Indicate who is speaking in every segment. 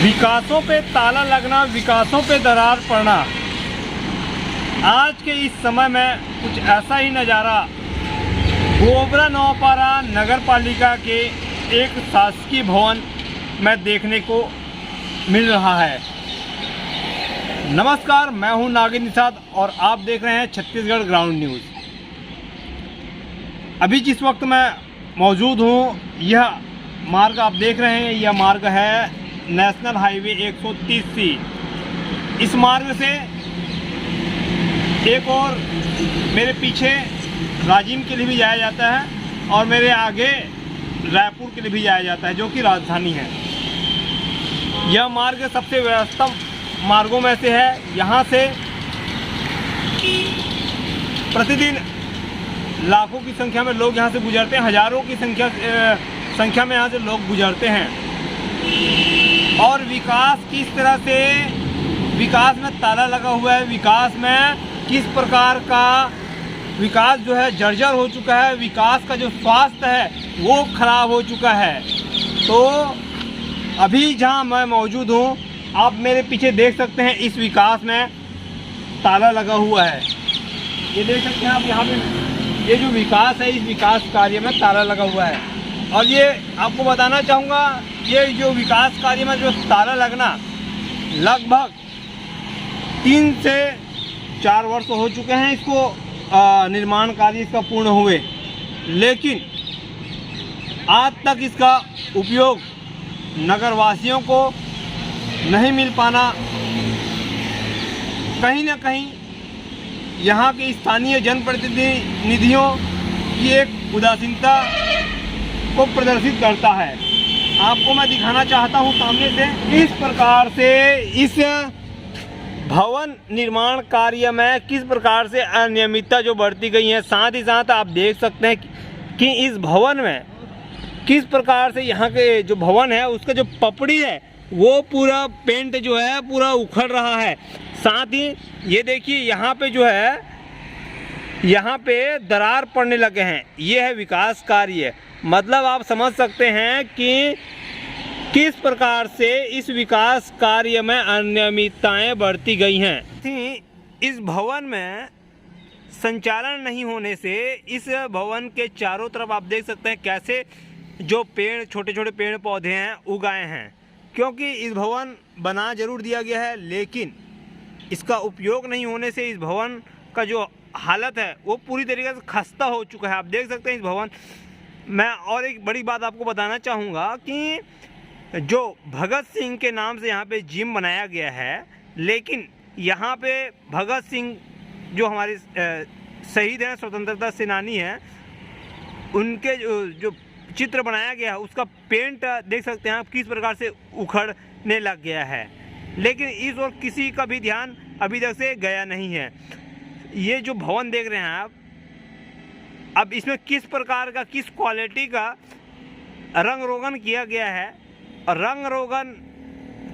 Speaker 1: विकासों पे ताला लगना, विकासों पे दरार पड़ना। आज के इस समय में कुछ ऐसा ही नज़ारा गोबरा नौपारा नगर पालिका के एक शासकीय भवन में देखने को मिल रहा है। नमस्कार, मैं हूं नागिन निषाद और आप देख रहे हैं छत्तीसगढ़ ग्राउंड न्यूज़। अभी जिस वक्त मैं मौजूद हूं, यह मार्ग आप देख रहे हैं, यह मार्ग है नेशनल हाईवे 130C। इस मार्ग से एक और मेरे पीछे राजिम के लिए भी जाया जाता है और मेरे आगे रायपुर के लिए भी जाया जाता है, जो कि राजधानी है। यह मार्ग सबसे व्यस्तम मार्गों में से है। यहाँ से प्रतिदिन लाखों की संख्या में लोग यहाँ से गुजरते हैं, हजारों की संख्या में यहाँ से लोग गुजरते हैं। और विकास किस तरह से, विकास में ताला लगा हुआ है, विकास में किस प्रकार का विकास जो है जर्जर हो चुका है, विकास का जो स्वास्थ्य है वो खराब हो चुका है। तो अभी जहाँ मैं मौजूद हूँ, आप मेरे पीछे देख सकते हैं, इस विकास में ताला लगा हुआ है। ये देख सकते हैं आप यहाँ पे, ये जो विकास है, इस विकास कार्य में ताला लगा हुआ है। और ये आपको बताना चाहूँगा, ये जो विकास कार्य में जो ताला लगना लगभग 3 से 4 वर्ष हो चुके हैं इसको निर्माण कार्य इसका पूर्ण हुए, लेकिन आज तक इसका उपयोग नगरवासियों को नहीं मिल पाना, कहीं ना कहीं यहाँ के स्थानीय जनप्रतिनिधियों की एक उदासीनता को प्रदर्शित करता है। आपको मैं दिखाना चाहता हूँ सामने से, इस प्रकार से इस भवन निर्माण कार्य में किस प्रकार से अनियमितता जो बढ़ती गई है। साथ ही साथ आप देख सकते हैं कि इस भवन में किस प्रकार से यहाँ के जो भवन है उसका जो पपड़ी है वो पूरा पेंट जो है पूरा उखड़ रहा है। साथ ही ये देखिए यहाँ पे जो है, यहाँ पे दरार पड़ने लगे हैं। ये है विकास कार्य। मतलब आप समझ सकते हैं कि किस प्रकार से इस विकास कार्य में अनियमितताएं बढ़ती गई हैं। इस भवन में संचालन नहीं होने से इस भवन के चारों तरफ आप देख सकते हैं कैसे जो पेड़, छोटे छोटे पेड़ पौधे हैं उगाए हैं। क्योंकि इस भवन बना जरूर दिया गया है, लेकिन इसका उपयोग नहीं होने से इस भवन का जो हालत है वो पूरी तरीके से खस्ता हो चुका है। आप देख सकते हैं इस भवन मैं। और एक बड़ी बात आपको बताना चाहूँगा कि जो भगत सिंह के नाम से यहाँ पे जिम बनाया गया है, लेकिन यहाँ पे भगत सिंह जो हमारे शहीद हैं, स्वतंत्रता सेनानी हैं, उनके जो चित्र बनाया गया है उसका पेंट देख सकते हैं आप किस प्रकार से उखड़ने लग गया है। लेकिन इस ओर किसी का भी ध्यान अभी तक से गया नहीं है। ये जो भवन देख रहे हैं आप, अब इसमें किस प्रकार का, किस क्वालिटी का रंग रोगन किया गया है, और रंग रोगन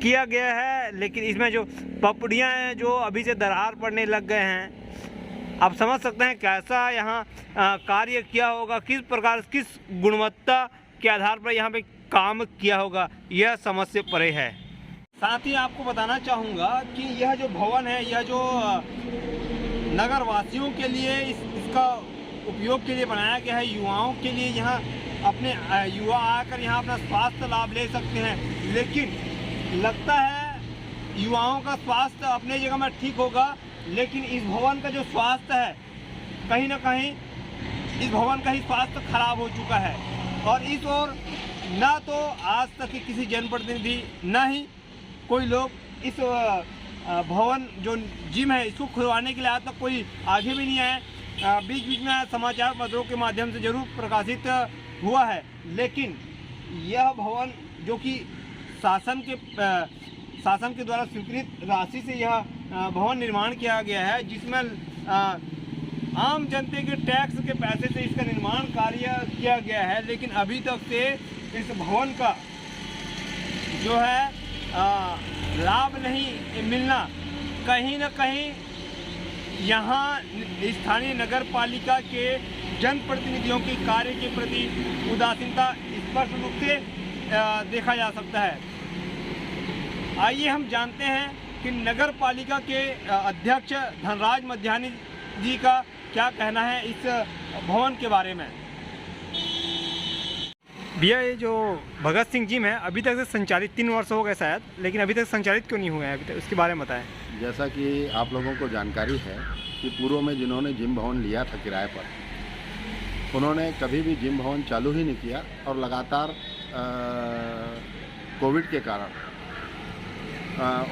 Speaker 1: किया गया है, लेकिन इसमें जो पपड़ियां हैं जो अभी से दरार पड़ने लग गए हैं। आप समझ सकते हैं कैसा यहाँ कार्य किया होगा, किस प्रकार, किस गुणवत्ता के आधार पर यहाँ पे काम किया होगा, यह समझ से परे है। साथ ही आपको बताना चाहूँगा कि यह जो भवन है, यह जो नगर वासियों के लिए इसका उपयोग के लिए बनाया गया है, युवाओं के लिए यहाँ अपने युवा आकर यहाँ अपना स्वास्थ्य लाभ ले सकते हैं। लेकिन लगता है युवाओं का स्वास्थ्य अपने जगह में ठीक होगा, लेकिन इस भवन का जो स्वास्थ्य है, कहीं ना कहीं इस भवन का ही स्वास्थ्य खराब हो चुका है। और इस ओर ना तो आज तक के किसी जनप्रतिनिधि, ना ही कोई लोग इस भवन जो जिम है इसको खुलवाने के लिए आज तक कोई आगे भी नहीं आए। बीच बीच में समाचार पत्रों के माध्यम से जरूर प्रकाशित हुआ है, लेकिन यह भवन जो कि शासन के द्वारा स्वीकृत राशि से यह भवन निर्माण किया गया है, जिसमें आम जनता के टैक्स के पैसे से इसका निर्माण कार्य किया गया है, लेकिन अभी तक से इस भवन का जो है लाभ नहीं मिलना, कहीं ना कहीं यहाँ स्थानीय नगर पालिका के जनप्रतिनिधियों के कार्य के प्रति उदासीनता स्पष्ट रूप से देखा जा सकता है। आइए हम जानते हैं कि नगर पालिका के अध्यक्ष धनराज मध्यानी जी का क्या कहना है इस भवन के बारे में। भैया, ये जो भगत सिंह जिम है अभी तक से संचालित 3 वर्ष हो गए शायद, लेकिन अभी तक संचालित क्यों नहीं हुए हैं अभी तक, उसके बारे में बताएं।
Speaker 2: जैसा कि आप लोगों को जानकारी है कि पूर्व में जिन्होंने जिम भवन लिया था किराए पर, उन्होंने कभी भी जिम भवन चालू ही नहीं किया और लगातार कोविड के कारण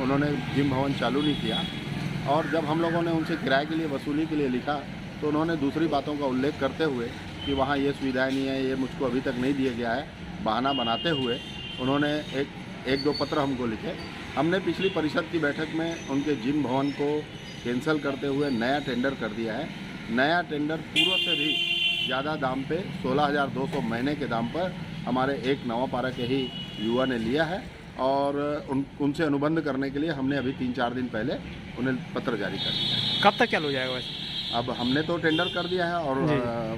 Speaker 2: उन्होंने जिम भवन चालू नहीं किया। और जब हम लोगों ने उनसे किराए के लिए वसूली के लिए लिखा तो उन्होंने दूसरी बातों का उल्लेख करते हुए कि वहाँ ये सुविधाएं नहीं है, ये मुझको अभी तक नहीं दिया गया है, बहाना बनाते हुए उन्होंने एक दो पत्र हमको लिखे। हमने पिछली परिषद की बैठक में उनके जिम भवन को कैंसिल करते हुए नया टेंडर कर दिया है। नया टेंडर पूर्व से भी ज़्यादा दाम पे 16,200 महीने के दाम पर हमारे एक नवापारा के ही युवा ने लिया है और उनसे अनुबंध करने के लिए हमने अभी 3-4 दिन पहले उन्हें पत्र जारी कर दिया।
Speaker 1: कब तक चालू हो जाएगा वैसे?
Speaker 2: अब हमने तो टेंडर कर दिया है और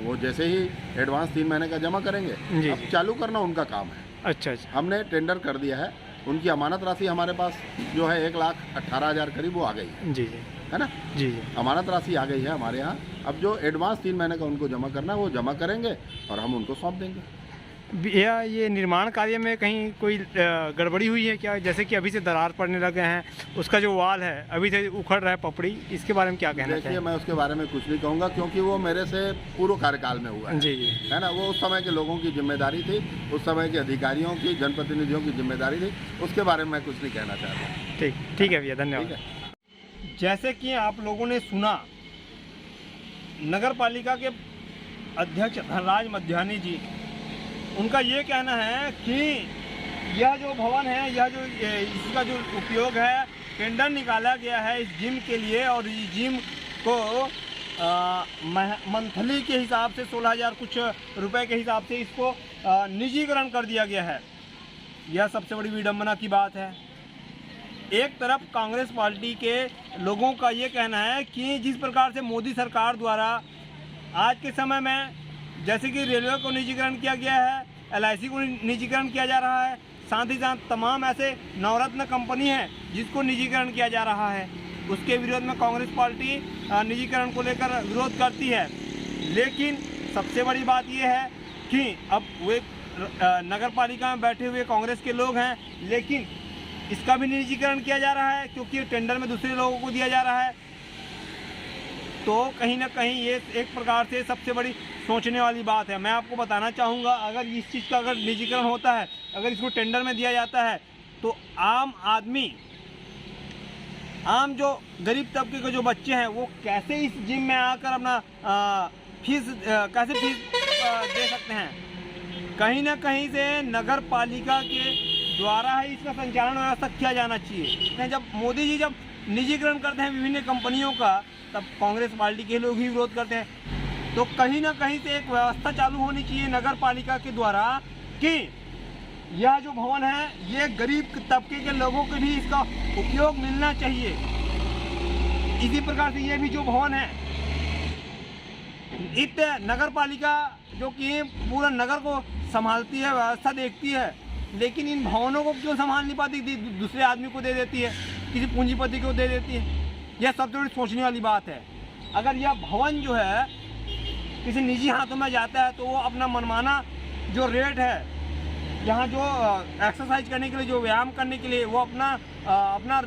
Speaker 2: वो जैसे ही एडवांस 3 महीने का जमा करेंगे, अब चालू करना उनका काम है।
Speaker 1: अच्छा।
Speaker 2: हमने टेंडर कर दिया है। उनकी अमानत राशि हमारे पास जो है 1,18,000 करीब वो आ गई है। जी, है ना? जी। अमानत राशि आ गई है हमारे यहाँ। अब जो एडवांस 3 महीने का उनको जमा करना है वो जमा करेंगे और हम उनको सौंप देंगे।
Speaker 1: भैया, ये निर्माण कार्य में कहीं कोई गड़बड़ी हुई है क्या? जैसे कि अभी से दरार पड़ने लगे हैं, उसका जो वाल है अभी से उखड़ रहा है पपड़ी, इसके बारे में क्या कहना चाहिए?
Speaker 2: देखिए, मैं उसके बारे में कुछ नहीं कहूँगा क्योंकि वो मेरे से पूर्व कार्यकाल में हुआ है। जी, है ना? वो उस समय के लोगों की जिम्मेदारी थी, उस समय के अधिकारियों की, जनप्रतिनिधियों की जिम्मेदारी थी, उसके बारे में मैं कुछ नहीं कहना चाहता।
Speaker 1: ठीक है भैया, धन्यवाद। जैसे कि आप लोगों ने सुना, नगर पालिका के अध्यक्ष धनराज मध्यानी जी, उनका ये कहना है कि यह जो भवन है, यह जो इसका जो उपयोग है, टेंडर निकाला गया है इस जिम के लिए और इस जिम को मंथली के हिसाब से 16,000 कुछ रुपए के हिसाब से इसको निजीकरण कर दिया गया है। यह सबसे बड़ी विडंबना की बात है। एक तरफ कांग्रेस पार्टी के लोगों का ये कहना है कि जिस प्रकार से मोदी सरकार द्वारा आज के समय में जैसे कि रेलवे को निजीकरण किया गया है, LIC को निजीकरण किया जा रहा है, साथ ही साथ तमाम ऐसे नवरत्न कंपनी है जिसको निजीकरण किया जा रहा है, उसके विरोध में कांग्रेस पार्टी निजीकरण को लेकर विरोध करती है। लेकिन सबसे बड़ी बात यह है कि अब वे नगर पालिका में बैठे हुए कांग्रेस के लोग हैं, लेकिन इसका भी निजीकरण किया जा रहा है क्योंकि टेंडर में दूसरे लोगों को दिया जा रहा है। तो कहीं ना कहीं ये एक प्रकार से सबसे बड़ी सोचने वाली बात है। मैं आपको बताना चाहूँगा, अगर इस चीज़ का अगर निजीकरण होता है, अगर इसको टेंडर में दिया जाता है, तो आम आदमी, आम जो गरीब तबके के जो बच्चे हैं वो कैसे इस जिम में आकर अपना फीस दे सकते हैं? कहीं ना कहीं से नगर पालिका के द्वारा ही इसका संचालन व्यवस्था किया जाना चाहिए। जब मोदी जी जब निजीकरण करते हैं विभिन्न कंपनियों का, तब कांग्रेस पार्टी के लोग ही विरोध करते हैं। तो कहीं ना कहीं से एक व्यवस्था चालू होनी चाहिए नगर पालिका के द्वारा कि यह जो भवन है ये गरीब तबके के लोगों को भी इसका उपयोग मिलना चाहिए। इसी प्रकार से ये भी जो भवन है, इत नगर पालिका जो कि पूरा नगर को संभालती है, व्यवस्था देखती है, लेकिन इन भवनों को क्यों संभाल नहीं पाती, दूसरे आदमी को दे देती है, किसी पूंजीपति को दे देती है। यह सबसे बड़ी सोचने वाली बात है। अगर यह भवन जो है किसी निजी हाथों में जाता है तो वो अपना मनमाना जो रेट है, यहाँ जो एक्सरसाइज करने के लिए, जो व्यायाम करने के लिए, वो अपना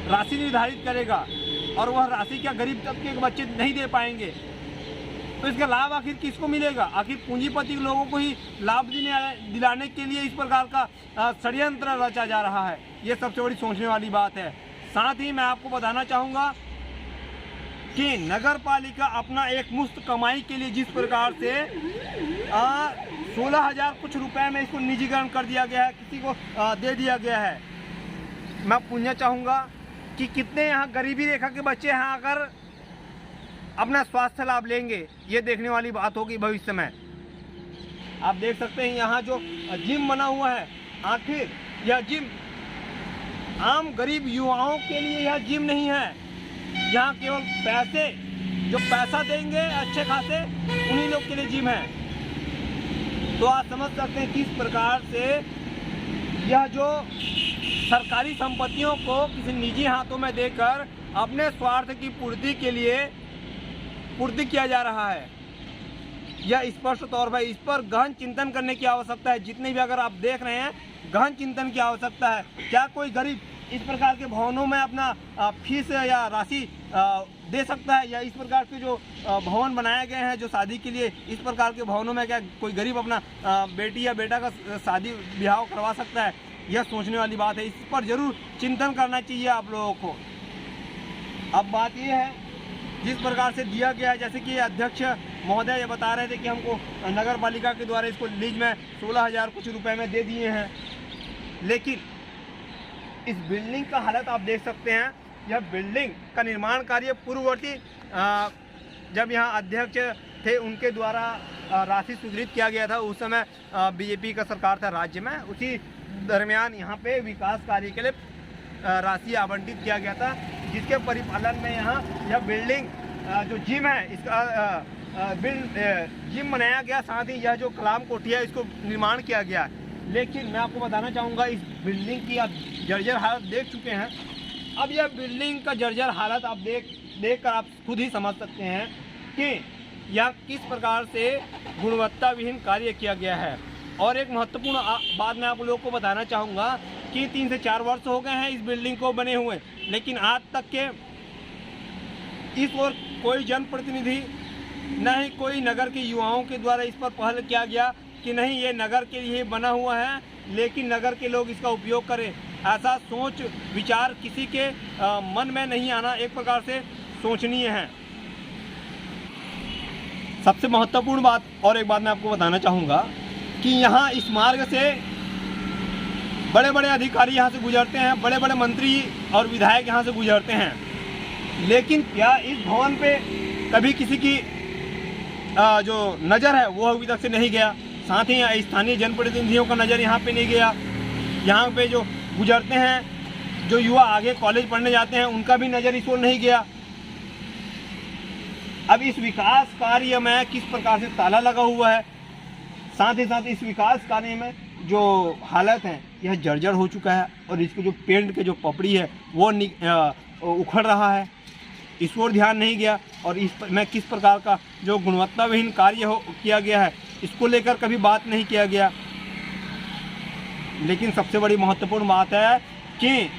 Speaker 1: राशि निर्धारित करेगा और वह राशि क्या गरीब तबके के बच्चे नहीं दे पाएंगे। तो इसका लाभ आखिर किसको मिलेगा? आखिर पूंजीपति लोगों को ही लाभ दिलाने के लिए इस प्रकार का षड्यंत्र रचा जा रहा है। ये सबसे बड़ी सोचने वाली बात है। साथ ही मैं आपको बताना चाहूँगा कि नगर पालिका अपना एक मुफ्त कमाई के लिए जिस प्रकार से 16,000 कुछ रुपए में इसको निजीकरण कर दिया गया है, किसी को दे दिया गया है, मैं पूछना चाहूँगा कि कितने यहाँ गरीबी रेखा के बच्चे यहाँ आकर अपना स्वास्थ्य लाभ लेंगे। ये देखने वाली बात होगी भविष्य में। आप देख सकते हैं यहाँ जो जिम बना हुआ है, आखिर यह जिम आम गरीब युवाओं के लिए यह जिम नहीं है। यहाँ केवल पैसे, जो पैसा देंगे अच्छे खासे, उन्हीं लोग के लिए जिम है। तो आप समझ सकते हैं किस प्रकार से यह जो सरकारी संपत्तियों को किसी निजी हाथों में देकर अपने स्वार्थ की पूर्ति किया जा रहा है। यह स्पष्ट तौर पर इस पर गहन चिंतन करने की आवश्यकता है। जितने भी अगर आप देख रहे हैं, गहन चिंतन की आवश्यकता है। क्या कोई गरीब इस प्रकार के भवनों में अपना फीस या राशि दे सकता है, या इस प्रकार के जो भवन बनाए गए हैं जो शादी के लिए, इस प्रकार के भवनों में क्या कोई गरीब अपना बेटी या बेटा का शादी ब्याह करवा सकता है? यह सोचने वाली बात है। इस पर जरूर चिंतन करना चाहिए आप लोगों को। अब बात यह है, जिस प्रकार से दिया गया है, जैसे कि अध्यक्ष महोदय ये बता रहे थे कि हमको नगर पालिका के द्वारा इसको लीज में 16,000 कुछ रुपए में दे दिए हैं, लेकिन इस बिल्डिंग का हालत आप देख सकते हैं। यह बिल्डिंग का निर्माण कार्य पूर्ववर्ती जब यहाँ अध्यक्ष थे उनके द्वारा राशि स्वीकृत किया गया था। उस समय बीजेपी का सरकार था राज्य में, उसी दरमियान यहाँ पे विकास कार्य के लिए राशि आवंटित किया गया था, जिसके परिपालन में यहाँ यह बिल्डिंग जो जिम है इसका जिम बनाया गया। साथ ही यह जो कलाम कोठी है इसको निर्माण किया गया। लेकिन मैं आपको बताना चाहूँगा, इस बिल्डिंग की आप जर्जर हालत देख चुके हैं। अब यह बिल्डिंग का जर्जर हालत आप देख कर आप खुद ही समझ सकते हैं कि यह किस प्रकार से गुणवत्ता विहीन कार्य किया गया है। और एक महत्वपूर्ण बात मैं आप लोगों को बताना चाहूँगा कि 3 से 4 वर्ष हो गए हैं इस बिल्डिंग को बने हुए, लेकिन आज तक के इस ओर कोई जनप्रतिनिधि, न ही कोई नगर के युवाओं के द्वारा इस पर पहल किया गया कि नहीं ये नगर के लिए बना हुआ है, लेकिन नगर के लोग इसका उपयोग करें। ऐसा सोच विचार किसी के मन में नहीं आना एक प्रकार से सोचनीय है। सबसे महत्वपूर्ण बात और एक बात मैं आपको बताना चाहूँगा कि यहाँ इस मार्ग से बड़े बड़े अधिकारी यहाँ से गुजरते हैं, बड़े बड़े मंत्री और विधायक यहाँ से गुजरते हैं, लेकिन क्या इस भवन पे कभी किसी की जो नज़र है वो अभी तक से नहीं गया। साथ ही स्थानीय जनप्रतिनिधियों का नज़र यहाँ पे नहीं गया। यहाँ पे जो गुजरते हैं, जो युवा आगे कॉलेज पढ़ने जाते हैं, उनका भी नज़र इस ओर नहीं गया। अब इस विकास कार्य में किस प्रकार से ताला लगा हुआ है, साथ ही साथ इस विकास कार्य में जो हालत है यह जर्जर हो चुका है, और इसके जो पेंट के जो पपड़ी है वो उखड़ रहा है। इस ओर ध्यान नहीं गया, और इस पर मैं किस प्रकार का जो गुणवत्ता विहीन कार्य किया गया है इसको लेकर कभी बात नहीं किया गया। लेकिन सबसे बड़ी महत्वपूर्ण बात है कि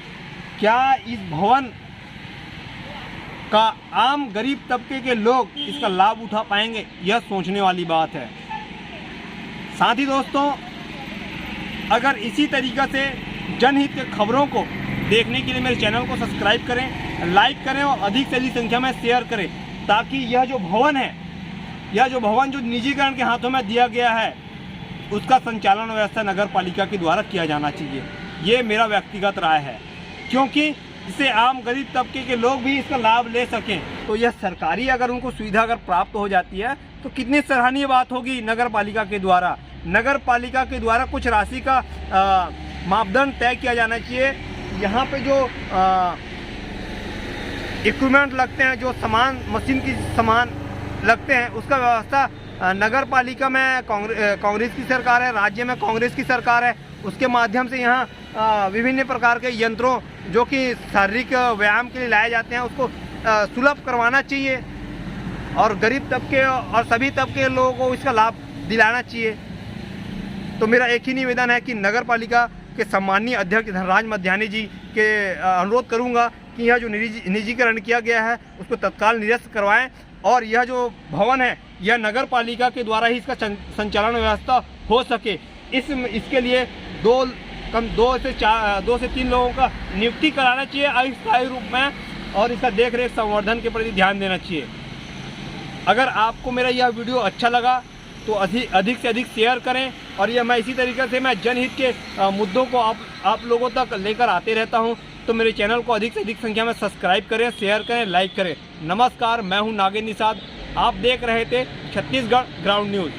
Speaker 1: क्या इस भवन का आम गरीब तबके के लोग इसका लाभ उठा पाएंगे, यह सोचने वाली बात है। साथ ही दोस्तों, अगर इसी तरीक़ा से जनहित के खबरों को देखने के लिए मेरे चैनल को सब्सक्राइब करें, लाइक करें और अधिक से अधिक संख्या में शेयर करें, ताकि यह जो भवन है, यह जो भवन जो निजीकरण के हाथों में दिया गया है, उसका संचालन व्यवस्था नगर पालिका के द्वारा किया जाना चाहिए। ये मेरा व्यक्तिगत राय है, क्योंकि इससे आम गरीब तबके के लोग भी इसका लाभ ले सकें। तो यह सरकारी अगर उनको सुविधा अगर प्राप्त हो जाती है तो कितनी सराहनीय बात होगी नगर पालिका के द्वारा। नगर पालिका के द्वारा कुछ राशि का मापदंड तय किया जाना चाहिए। यहाँ पे जो इक्विपमेंट लगते हैं, जो सामान मशीन की सामान लगते हैं, उसका व्यवस्था नगर पालिका में कांग्रेस की सरकार है, राज्य में कांग्रेस की सरकार है। उसके माध्यम से यहाँ विभिन्न प्रकार के यंत्रों जो कि शारीरिक व्यायाम के लिए लाए जाते हैं उसको सुलभ करवाना चाहिए, और गरीब तबके और सभी तबके के लोगों को इसका लाभ दिलाना चाहिए। तो मेरा एक ही निवेदन है कि नगर पालिका के सम्माननीय अध्यक्ष धनराज मध्यानी जी के अनुरोध करूंगा कि यह जो निजीकरण किया गया है उसको तत्काल निरस्त करवाएं, और यह जो भवन है यह नगर पालिका के द्वारा ही इसका संचालन व्यवस्था हो सके। इसके लिए 2 से 3 लोगों का नियुक्ति कराना चाहिए अस्थायी रूप में, और इसका देखरेख संवर्धन के प्रति ध्यान देना चाहिए। अगर आपको मेरा यह वीडियो अच्छा लगा तो अधिक से अधिक शेयर करें, और यह मैं इसी तरीके से मैं जनहित के मुद्दों को आप लोगों तक लेकर आते रहता हूं। तो मेरे चैनल को अधिक से अधिक संख्या में सब्सक्राइब करें, शेयर करें, लाइक करें। नमस्कार, मैं हूं नागेंद्र निषाद। आप देख रहे थे छत्तीसगढ़ ग्राउंड न्यूज़।